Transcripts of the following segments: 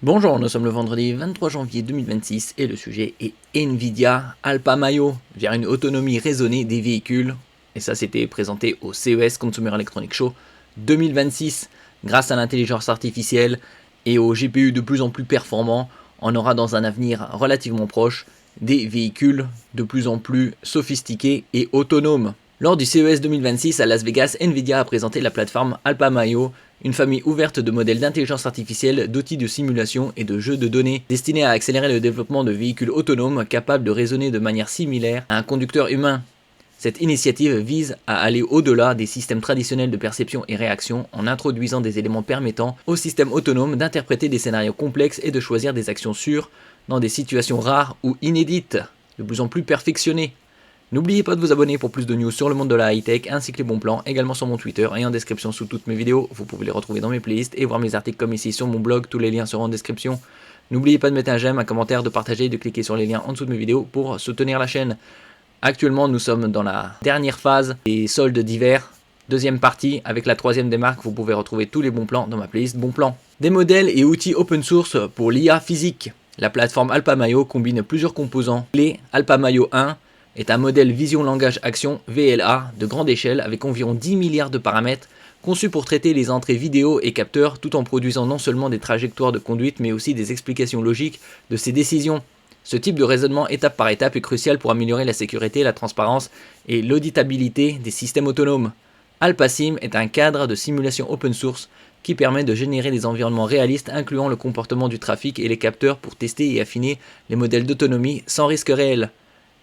Bonjour, nous sommes le vendredi 23 janvier 2026 et le sujet est Nvidia Alpamayo vers une autonomie raisonnée des véhicules. Et ça, c'était présenté au CES Consumer Electronics Show 2026. Grâce à l'intelligence artificielle et aux GPU de plus en plus performants, on aura dans un avenir relativement proche des véhicules de plus en plus sophistiqués et autonomes. Lors du CES 2026 à Las Vegas, Nvidia a présenté la plateforme Alpamayo, une famille ouverte de modèles d'intelligence artificielle, d'outils de simulation et de jeux de données destinés à accélérer le développement de véhicules autonomes capables de raisonner de manière similaire à un conducteur humain. Cette initiative vise à aller au-delà des systèmes traditionnels de perception et réaction en introduisant des éléments permettant au système autonome d'interpréter des scénarios complexes et de choisir des actions sûres dans des situations rares ou inédites, de plus en plus perfectionnées. N'oubliez pas de vous abonner pour plus de news sur le monde de la high-tech ainsi que les bons plans, également sur mon Twitter et en description sous toutes mes vidéos. Vous pouvez les retrouver dans mes playlists et voir mes articles comme ici sur mon blog, tous les liens seront en description. N'oubliez pas de mettre un j'aime, un commentaire, de partager et de cliquer sur les liens en dessous de mes vidéos pour soutenir la chaîne. Actuellement, nous sommes dans la dernière phase des soldes d'hiver, deuxième partie avec la troisième des marques. Vous pouvez retrouver tous les bons plans dans ma playlist bons plans. Des modèles et outils open source pour l'IA physique. La plateforme Alpamayo combine plusieurs composants. Les Alpamayo 1 est un modèle Vision Langage Action VLA de grande échelle avec environ 10 milliards de paramètres conçu pour traiter les entrées vidéo et capteurs tout en produisant non seulement des trajectoires de conduite mais aussi des explications logiques de ses décisions. Ce type de raisonnement étape par étape est crucial pour améliorer la sécurité, la transparence et l'auditabilité des systèmes autonomes. AlpaSim est un cadre de simulation open source qui permet de générer des environnements réalistes incluant le comportement du trafic et les capteurs pour tester et affiner les modèles d'autonomie sans risque réel.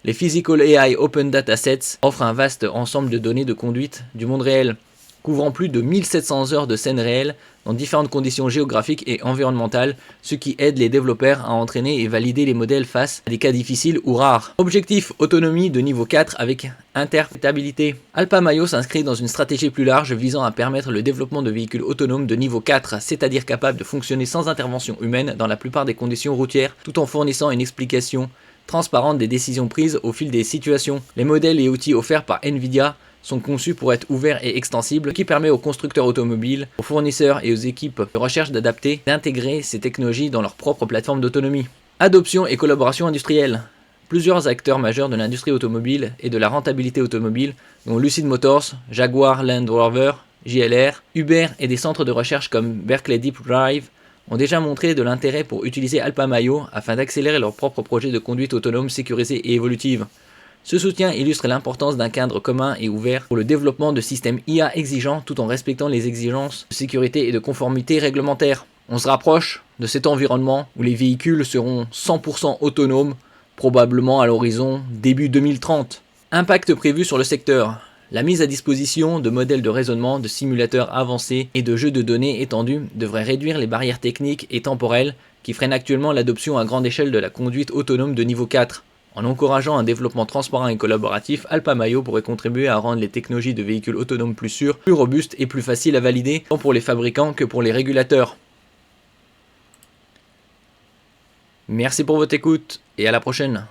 Les Physical AI Open Datasets offrent un vaste ensemble de données de conduite du monde réel, couvrant plus de 1700 heures de scènes réelles dans différentes conditions géographiques et environnementales, ce qui aide les développeurs à entraîner et valider les modèles face à des cas difficiles ou rares. Objectif, autonomie de niveau 4 avec interprétabilité. Alpamayo s'inscrit dans une stratégie plus large visant à permettre le développement de véhicules autonomes de niveau 4, c'est-à-dire capables de fonctionner sans intervention humaine dans la plupart des conditions routières, tout en fournissant une explication transparente des décisions prises au fil des situations. Les modèles et outils offerts par Nvidia sont conçus pour être ouverts et extensibles, ce qui permet aux constructeurs automobiles, aux fournisseurs et aux équipes de recherche d'adapter, d'intégrer ces technologies dans leur propre plateforme d'autonomie. Adoption et collaboration industrielle. Plusieurs acteurs majeurs de l'industrie automobile et de la rentabilité automobile, dont Lucid Motors, Jaguar Land Rover, JLR, Uber et des centres de recherche comme Berkeley Deep Drive, ont déjà montré de l'intérêt pour utiliser Alpamayo afin d'accélérer leur propre projet de conduite autonome sécurisée et évolutive. Ce soutien illustre l'importance d'un cadre commun et ouvert pour le développement de systèmes IA exigeants tout en respectant les exigences de sécurité et de conformité réglementaire. On se rapproche de cet environnement où les véhicules seront 100% autonomes, probablement à l'horizon début 2030. Impact prévu sur le secteur. La mise à disposition de modèles de raisonnement, de simulateurs avancés et de jeux de données étendus devrait réduire les barrières techniques et temporelles qui freinent actuellement l'adoption à grande échelle de la conduite autonome de niveau 4. En encourageant un développement transparent et collaboratif, Alpamayo pourrait contribuer à rendre les technologies de véhicules autonomes plus sûres, plus robustes et plus faciles à valider, tant pour les fabricants que pour les régulateurs. Merci pour votre écoute et à la prochaine.